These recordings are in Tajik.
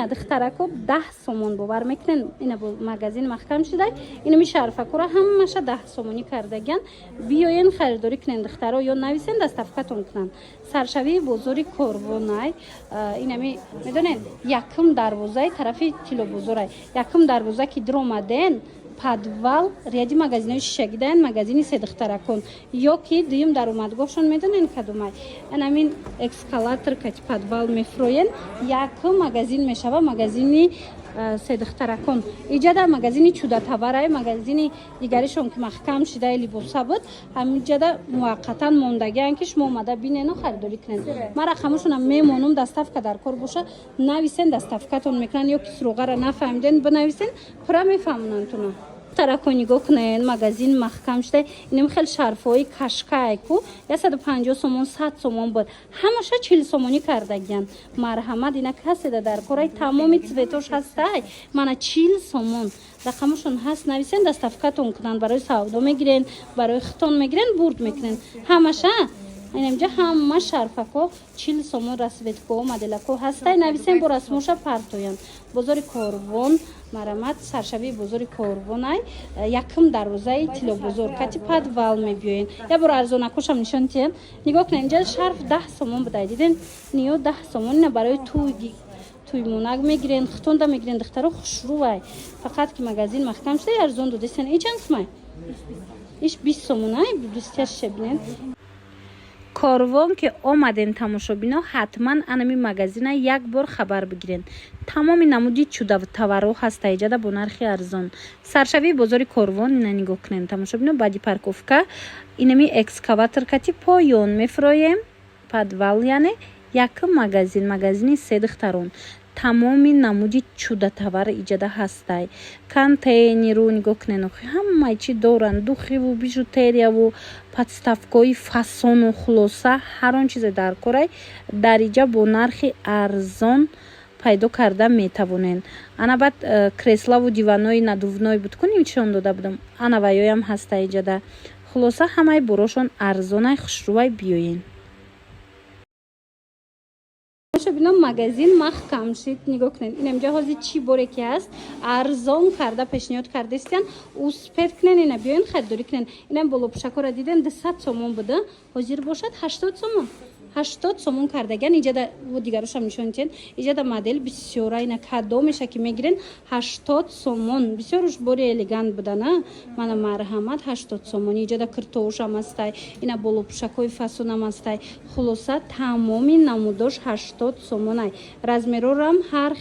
ина духтарако 10 сомон бовар мекунен. Ина бо магазин махкам шуда. Ина ми шарфакура ҳамаша 10 сомонӣ кардаган. Биёен харидорӣ кунен духтаро ё нависен даставкатон кунан. Саршавии бозори Корвонай ина ми медонен якум дарвозаи тарафи Тилобозорай. Якум дарвоза ки дромаден подвал ряди магазинои шишагидан магазини седухтаракон ё ки дуюм даромадгоҳшон медонен кадомай анамин экскалатор кати подвал мефроен якум магазин мешава магазини седухтаракон иҷада магазини чудатаварай магазини дигаришон ки маҳкам шидаи либоса буд ҳамиҷада муваққатан мондагиан ки шумо омада бинену харидорӣ кунен ман рақамашонам мемонум даставка дар кор боша нависен даставкатон мекунан ё ки суроғара нафаҳмиден бинависен пура мефаҳмонантуна тарако нигоҳ кунед магазин маҳкам шуда инам хел шарфҳои кашкайку 150 сомон 100 сомон буд ҳамаша 40 сомонӣ кардагиян марҳамат ина каседа дар корай тамоми цветош ҳастай мана 40 сомон рақамашон ҳаст нависен даставкатон кунанд барои савдо мегирен барои хитон мегирен бурд мекунен ҳамаша инамҷа ҳама шарфако 40 сомон расветкоҳо моделако ҳастай нависен бо расмоша партоян бозори Корвон марамат саршавии бозори Корвонай якум дарвозаи Тилобозор кати подвал мебиёен я бор арзонакошам нишон тиен нигоҳ кунед инҷа шарф 10 сомон будай диден ниё 10 сомон ина барои туймонак мегирен хитонда мегирен духтаро хушрӯвай фақат ки магазин маҳкам шуда арзон додесен ичансмай иш 20 сомонай 26 бинен Корвон ки омаден тамошобино ҳатман анами магазина як бор хабар бигирен тамоми намуди чудатаварҳо ҳаста иҷада бо нархи арзон саршавии бозори Корвон ина нигоҳ кунен тамошобино баъди парковка инами экскаватор кати поён мефроем подвал яъне якум магазини седухтарон тамоми намуди чудатавар иҷада ҳастай контейнеру нигоҳ кунен ҳамаи чӣ доранд духиву бижутерияву подставкои фасону хулоса ҳар он чизе дар корай дар иҷа бо нархи арзон пайдо карда метавонен ана баъд креславу диванои надувной будкунӣ нишон дода будам ана ваёям ҳаста иҷада хулоса ҳамаи борошон арзонай хушрӯвай биёен бинам магазин маҳкам шид нигоҳ кунед инамҷа ҳозир чӣ боре ки ҳаст арзон карда пешниҳод кардастиян успед кунен ина биёен харидорӣ кунен инам болопушакора диден 200 сомон буда ҳозир бошад 80 сомон 80 сомон кардаган иҷада дигарошам нишон тиен иҷада модел бисёра ина кадомеша ки мегирен 80 сомон бисёр уж бори элегант будана мана марҳамат 80 сомон иҷада киртоушам ҳастай ина болопушакҳои фасонам ҳастай хулоса тамоми намудош 80 сомонай размерорам ҳар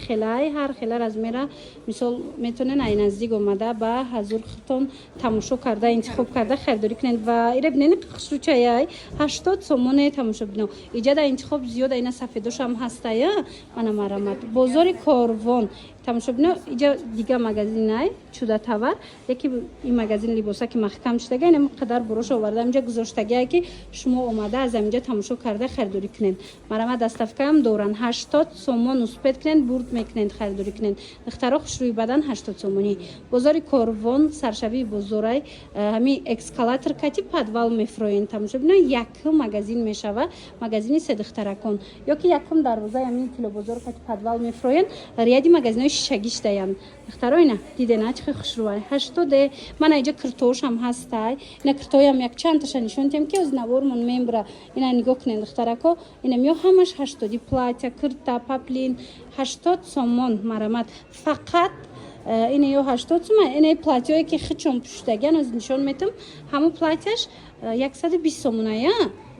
хела размера мисол метонен ай наздик омада ба ҳазур хитон тамошо карда интихоб карда харидорӣ кунед ва ира бинени хушрӯчаяй 80 сомоне тамошо бино иҷада интихоб зиёда ина сафедошам ҳастая мана марамат бозори Корвон тамошобино иҷа дига магазинай чудатавар яки ин магазин либоса ки маҳкам шудага ина қадар бурош овардам инҷа гузоштагае ки шумо омада аз аминҷа тамошо карда харидорӣ кунед марамат даставкаам доранд 80 сомон успед кунед бурд мекунед харидорӣ кунед духтаро хушрӯи бадан 80 сомонӣ бозори Корвон саршавии бозорай ҳами экскалатор кати подвал мефроен тамошобино якум магазин мешава магазини седухтаракон ё ки якум дарвозаи ҳамин Тилобозор кати подвал мефроен ряди магазинои шишагиш даян духтаро ина дидена чихи хушрӯвай 80 мана иҷа киртоошам ҳастай ина киртоям як чандташа нишон тем ки ознавормон мембра ина нигоҳ кунен духтарако ина мё ҳамаш 80 платья кирта паплин 80 сомон марамат фақат ина ё 80 сомон ина платьёе ки хичон пӯшидагиан оз нишон метам ҳамун платьяш 120 сомоная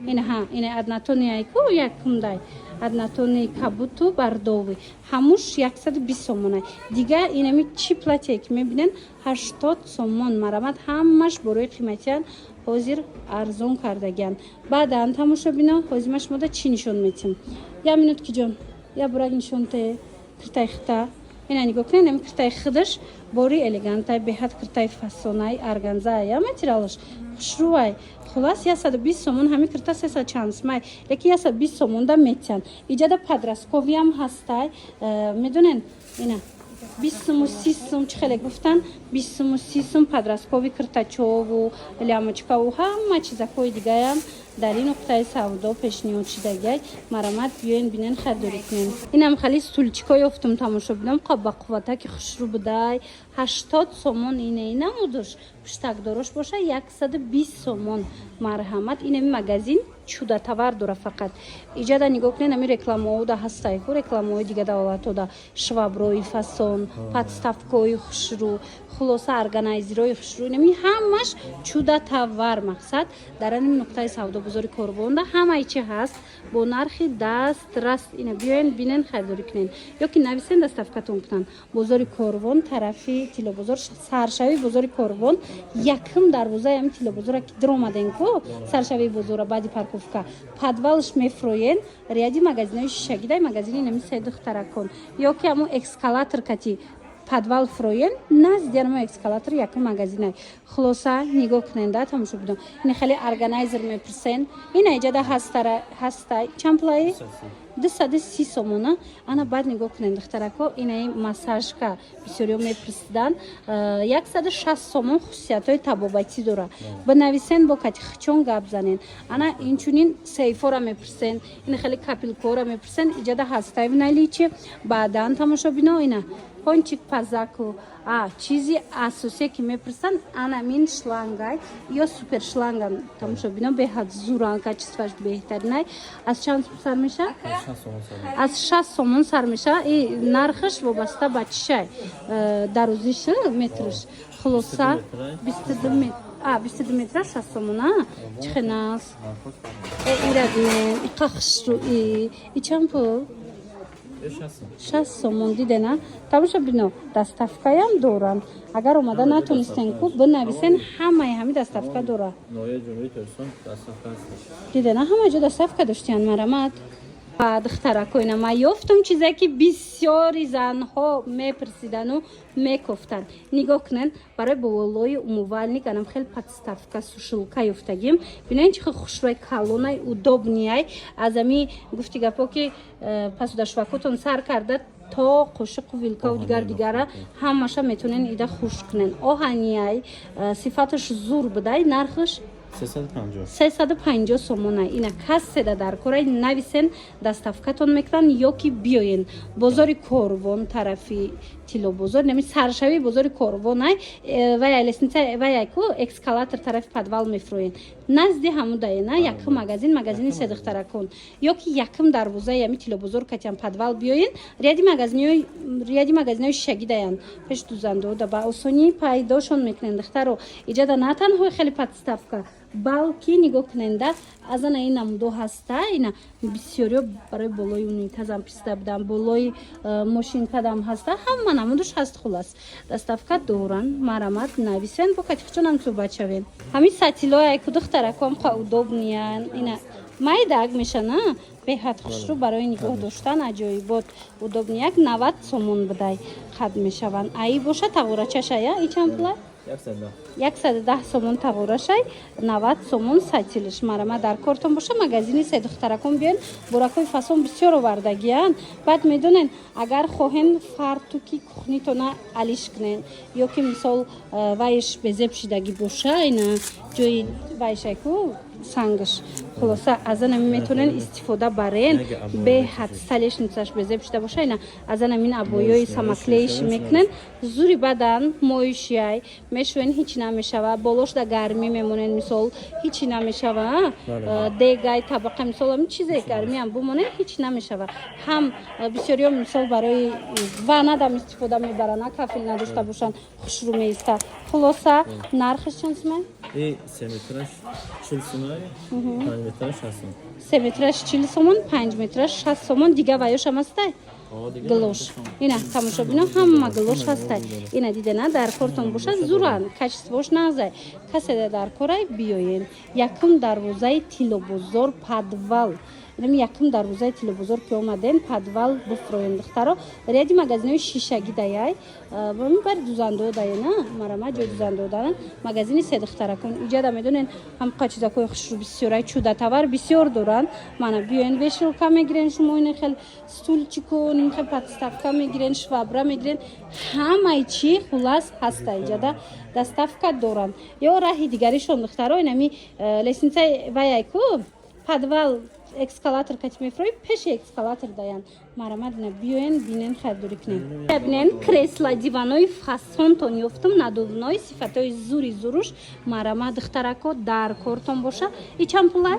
ина аднатониайку якумдай аднатони кабуту бардови ҳамуш 120 сомонай дига инами чӣ платьяе ки мебинен 80 сомон марамат ҳамаш борои қиматиян ҳозир арзон кардагиян баъдан тамошобино ҳозир ма шумода чӣ нишон метим я минутки ҷон я бурак нишонте киртаи хита ина нигоҳ кунед ами киртаи хидаш бори элегантай беҳад киртаи фасонай органзая материалаш хушрӯвай хулас 120 сомон ҳами кирта 300 чансмай леки 120 сомонда метиян иҷада подростковиам ҳастай медонен ина 20 сум чӣ хеле гуфтан 20 сум подросткови киртачову лямочкаву ҳама чизакҳои дигаям дар ин нуқтаи савдо пешниҳод шидагай марамат биёен бинен харидорӣ кунем. Инам хали стульчико ёфтум тамошо бидам ба қувватаки хушрӯ будай 80 сомон ина намудуш пуштакдорош боша 120 сомон марҳамат инами магазин чуда товар дора фақат иҷада нигоҳ кунед ами рекламаода ҳастай ку рекламаои дига давлатода шваброи фасон подставкои хушрӯ хулоса органайзерои хушрӯ инами ҳамаш чуда товар мақсад дар ин нуқтаи савдо бозори Корвонда ҳамаи чи ҳаст бо нархи дастрас ина биёен бинен харидорӣ кунен ёки нависен доставкатон кунанд бозори Корвон тарафи тилобозор саршави бозори Корвон якм дарвозаи ами тилобозора ки диромаден ку саршави бозора баъди парковка подвалш мефроен ряди магазинои шишагидай магазини нами Сайдух Таракон ёки амо эскалатор кати подвал фроен назди амо эскалатор якм магазинай хулоса нигоҳ куненда тамошо бидон ин хеле органайзер мепурсен ин иҷада ҳастай чанд плаи 230 сомона ана баъд нигоҳ кунед духтарако инаи массажка бисёриё мепурсидан 160 сомон хусусиятҳои табобатӣ дора бинависен бо кати хичон гап занен ана инчунин сейфора мепурсен ин хеле капилкора мепурсен иҷада ҳастай вналичи баъдан тамошо бино ина пончик пазаку чизи асосие ки мепурсанд анамин шлангай ё супер шланга тамошо бино беҳад зуран качестваш беҳтаринай аз чанд сар меша аз 60 сомон сар меша и нархаш вобаста ба чишай дарозиш метрш хулоса 22 метр 22 метра 60 сомона чихенас ирадне иқахшру и чанд пул 60 сомон дидена тамошо бино доставкаям доранд агар омада натонистен ку бинависен ҳамаи ҳами доставка дора дидена ҳама ҷо доставка доштиян марамат духтаракоина ман ёфтам чизе ки бисёри занҳо мепурсидану мекуфтанд нигоҳ кунед барои болои умувальник анам хел подставка сушилка ёфтагим бинен чихи хушрӯи калонай удобнияй аз ами гуфти гапо ки пасудашвакотон сар карда то қошиқу вилкаву дигара ҳамаша метонен ида хуш кунен оҳанияй сифаташ зур будай нархаш 350 сомона ина касседа дар корай нависен доставкатон мекунанд ёки биёен бозори Корвон тарафи тилобозор нами саршави бозори Корвонай ваяй лестница ваяй ку эскалатор тарафи подвал мефроен назди ҳамудаена якм магазини Сайдух Таракон ёки якм дарвозаи ами тилобозор катиам подвал биёен ряди магазинои шишагидаянд пеш дузандода ба осонӣ пайдошон мекунен духтаро иҷада на танҳо хеле подставка балки нигоҳ куненда аз ана ин намудо ҳаста ина бисёриё барои болои унитазам писта будам болои мошинкадам ҳаста ҳама намудуш ҳаст хулас доставка доран марамат нависен бо кати хичонам суҳбат шавен ҳами сатилояй ку духтараком ха удобниян ина майдаг мешана беҳад хушрӯ барои нигоҳ доштан аҷоибот удобнияк 90 сомон будай қад мешаванд аи боша тағурачашая и чанд пулай 110 сомон тағурашай 90 сомон сатилиш марама дар кортон боша магазини Сайдух Таракон биён буракҳои фасон бисёр овардагиян баъд медонен агар хоҳен фартуки кухнитона алиш кунен ёки мисол вайш безеб шидаги боша ина ҷои вайшайку сангаш хулоса аз анами метонен истифода барен беҳад столешницаш безеб шуда боша ина аз анамин абоёи самаклеиш мекунен зури бадан моишияй мешӯен ҳичи намешава болошда гармӣ мемонен мисол ҳичи намешава дегай табақа мисол ами чизе гармиам бумонен ҳичи намешава ҳам бисёриё мисол барои ванадам истифода мебаранд а кафил надошта бошанд хушрӯ меиста хулоса нархаш чанд сумай 3 метраш 40 сомон 5 метраш 60 сомон 3 метраш 40 сомон 5 метраш 60 сомон дига ваёшам ҳастай глош ина тамошо бино ҳама глош ҳастай ина дидена дар кортон боша зуран качествош назай каседа дар корай биёен якм дарвозаи тилобозор подвал инами якум дарвозаи телевизор ки омаден подвал буфроен духтаро ряди магазинои шишагӣ даяй бами бари дузандо даяна марама ҷои дузандо дана магазини седухтаракун иҷада медонен ҳамқа чизакои хушрӯ бисёрай чудатовар бисёр доранд мана биёен вешилка мегирен шумо ин хел стульчику ин хел подставка мегирен швабра мегирен ҳамаи чи хулас ҳаста иҷада доставка доранд ё раҳи дигаришон духтаро инами лестницаи ваяйку подвал эскалатор кати мефрои пеши эскалатор даян марамадна биёен бинен харидорӣ кунен бинен кресла диванои фасонтон ёфтум надувнои сифатои зури зуруш марама духтарако дар кортон боша и чанд пулай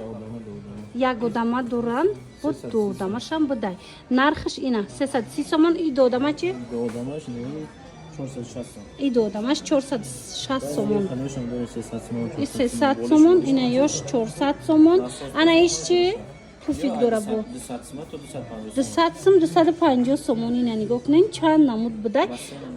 як одама доранд бо ду одамашам будай нархаш ина 330 сомон и ду одама чи и ду одамаш 460 сомон и 300 сомон ина ёш 400 сомон ана иш чи пуфик дора бо 200 сом 250 сомон ина нигоҳ кунен чанд намуд будай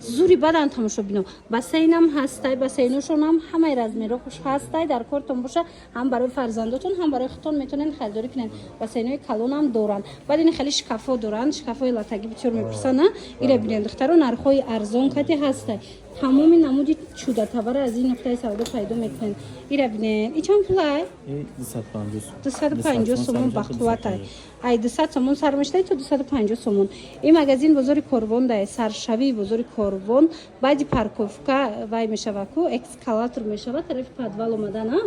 зури бадан тамошобино бассейнам ҳастай бассейношонам ҳамаи размерош ҳастай дар кортон боша ҳам барои фарзандотон ҳам барои худтон метавонен харидорӣ кунен бассейнои калонам доранд баъд ин хеле шкафҳо доранд шкафҳои латагӣ бисёр мепурсанд ира бинен духтаро нархҳои арзон кати ҳастай тамоми намуди чудатовара аз ин нуқтаи савдо пайдо мекунен ира бинен и чанд пулай 250 сомон бақувватай ай 200 сомон сар мештай то 250 сомон ин магазин бозори корвон дай саршавии бозори корвон баъди парковка вай мешаваку эскалатор мешава тарафи подвал омадана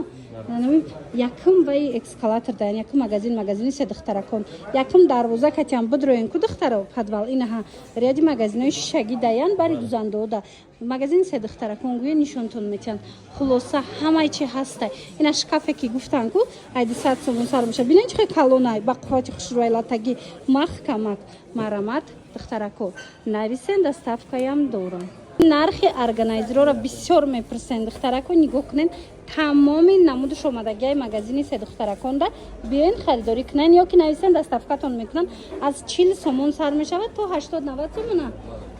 якум вай эскалатор дай якум магазини седухтаракон якум дарвоза катиам будроен ку духтаро подвал инаҳа ряди магазинои шишагӣ даян бари дузандода магазини седухтаракон гӯё нишонтон метиҳанд хулоса ҳамаи чи ҳастай ина шкафе ки гуфтанку ай 200 сомон сар меша бинен чихе калонай ба қуввати хушрӯи латагӣ маҳкамак марамат духтарако нависен доставкаям дорам нархи органайзерора бисёр мепурсен духтарако нигоҳ кунен тамоми намудаш омадагиаи магазини седухтараконда биёен харидорӣ кунен ё ки нависен доставкатон мекунанд аз 40 сомон сар мешавад то 80-90 сомона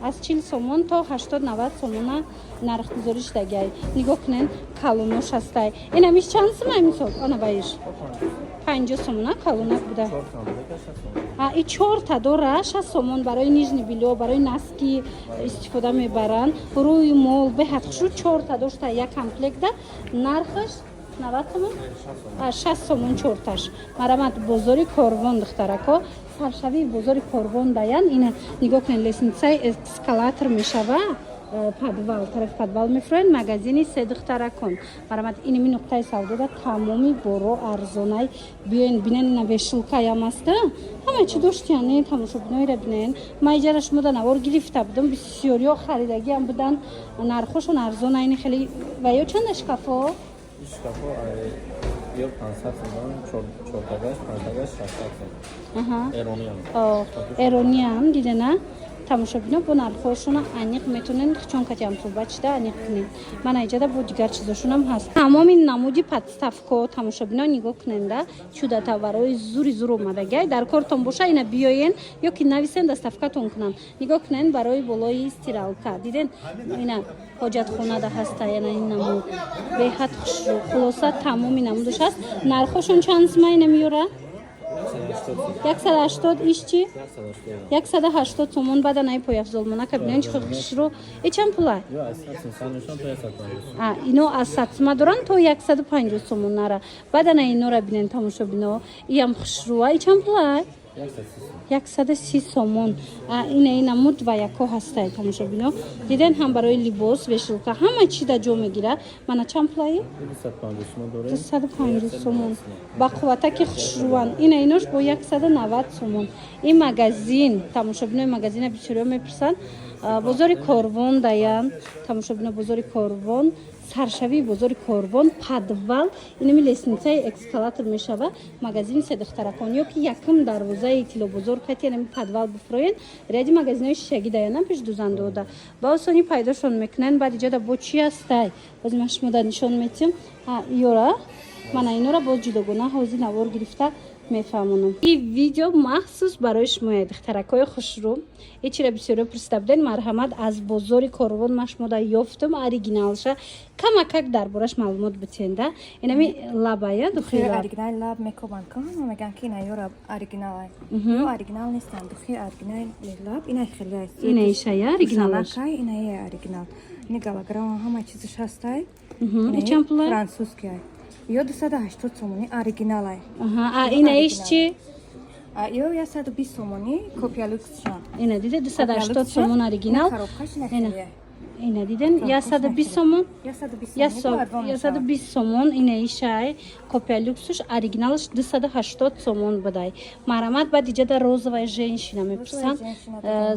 аз 40 сомон то 80-90 сомона нархгузорӣ шудагиай нигоҳ кунен калонош ҳастай инамиш чанд сомай мисол ана баиш 50 сомона калонак буда и 4 та дора 6 сомон барои нижни билё барои наски истифода мебаранд рӯи мол беҳадхушу 4 та дошта як комплектда нархаш 90 сомон 6 сомон 4 таш марамат бозори корвон духтарако саршавии бозори корвон даян ина нигоҳ кунен лестницаи эскалатор мешава подвал тарафи подвал мефроен магазини седухтаракон марамат иними нуқтаи савдода тамоми боро арзонай биёен бинен ина вешилкаям аста ҳама чи доштиян не тамошобиноира бинен ман иҷара шумода навор гирифта будам бисёриё харидагиам будан нархошон арзона ини хеле ва ё чанда шкафо ё 500 сомон 4 тагаш 5 тагаш 600 сомон эрониам дидена тамошобино бо нархҳошона аниқ метонен чон катиам суҳбат шуда аниқ кунен ман иҷада бо дигар чизошонам ҳаст тамоми намуди подставко тамошобино нигоҳ куненда чудатоварои зури зур омадагиай дар кортон боша ина биёен ё ки нависен доставкатон кунанд нигоҳ кунен барои болои стиралка диден ина ҳоҷатхонада ҳаста яна ин намуд беҳад хушрӯ хулоса тамоми намудаш ҳаст нархошон чанд сима ина меёра 180 иш чи 180 сомон баданаи пояфзолмонака бинен чихо хушрӯ и чанд пулай ино аз 100 сима доранд то 150 сомон нара баданаи инора бинен тамошобино иам хушрӯа и чанд пулай 130 сомон ина намуд ва яко ҳастай тамошобино диден ҳам барои либос вешилка ҳама чи да ҷо мегира мана чанд пулаи 250 сомон ба қувватаки хушрӯан ина инош бо 190 сомон ин магазин тамошобинои магазина бисёриё мепурсанд бозори корвон даян тамошобино бозори корвон саршавии бозори корвон подвал инами лестницаи эскалатор мешава магазини седухтаракон ё ки якум дарвозаи тилобозор кати инами подвал буфроен ряди магазинои шишагӣ даянам пеш дузандода ба осонӣ пайдошон мекунен баъд иҷода бо чи ҳастай боз ман шумода нишон метиҳам ёра мана инора боз ҷудогона ҳозир навор гирифта мефаҳмонам. Ин видео махсус барои шумояд духтаракҳои хушрӯ. Ичира бисёриҳо пурсида будед. Марҳамат, аз бозори Корвон ма шумода ёфтум оригиналша. Камакак дар бораш маълумот битенда. Инами лабая духи лаб. Оригинал лаб мекобанд ки меган ки ина ёра оригинал ай. Ё оригинал нестан. Духи оригинал лаб ина хеле аст. Ина ишая оригиналаш. Ина е оригинал. Ина галаграма ҳама чизаш ҳастай. Ичам пулай? Французский ай. Ё 280 сомони оригинал ай. Аҳа, ина иш чи? Ё 120 сомони копия люксшан. Ина диде 280 сомон оригинал. Ина диден 120 сомон. 120 сомон ина ишай копия люксуш оригиналш 280 сомон будай. Марҳамат, баъд иҷада розовая женщина мепурсанд.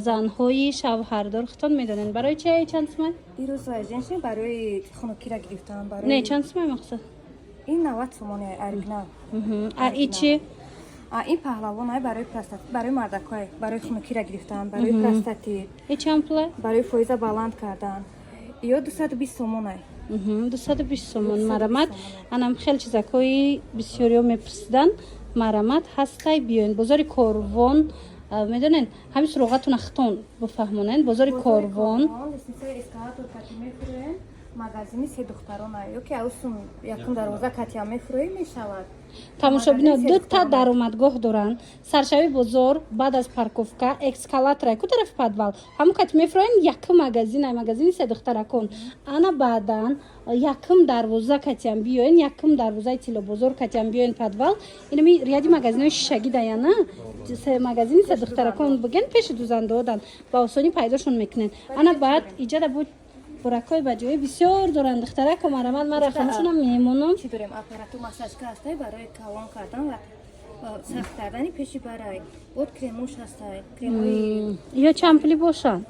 Занҳои шавҳардор хитон медонен барои чи чанд сомон? ин розовая женщина барои хунукира гирифтан барои Не, чанд сомон мақсад? ин 90 сомони оригинал. А ичи? ин паҳлавон ай барои простатит, барои мардакай, барои хунукира гирифтан, барои простатит, Ичам пула? барои фоиза баланд кардан. Ё 220 сомон ай. 220 сомон. Марҳамат, анам хел чизакҳои бисёриҳо мепурсидан. Марҳамат, ҳастай биёен. Бозори Корвон медонен, ҳамин суроғатуна хитон бифаҳмонен. Бозори Корвон. Лестницаи эскалатор кати мефурӯен, магазини се духтарон ай. Ёки авсун якум дарвоза кати ҳам мефурӯи мешавад. Тамошобино дута даромадгоҳ доранд. Саршави бозор баъд аз парковка эскалатора ку тарафи подвал ҳамун кати мефурӯен якум магазин ай магазини се духтаракон. Ана баъдан якум дарвоза катиам биёен, якум дарвозаи тиллобозор катиам биёен подвал. Инами рияди магазинои шишагӣ даяна. Се магазини се духтаракон буген пеши дузандодан ба осонӣ пайдошон мекунен. Ана баъд иҷада буд буракҳои баҷоӣ бисёр доранд. Духтарако марҳамат, ман рақамашонам мемонам. Чӣ дорем? Аппарату массажка ҳастай барои калон кардан ва сахт кардани пеши барай. Бод кремуш ҳастай. Кремои ё чанд пули бошад?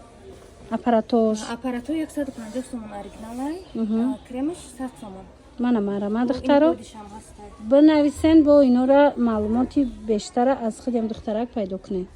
Аппаратош. аппарату 150 сомон оригинал ай. Кремаш 100 сомон. Мана марҳамат духтаро. Бодишам ҳастай. бинависен бо инора маълумоти бештара аз худем духтарак пайдо кунед.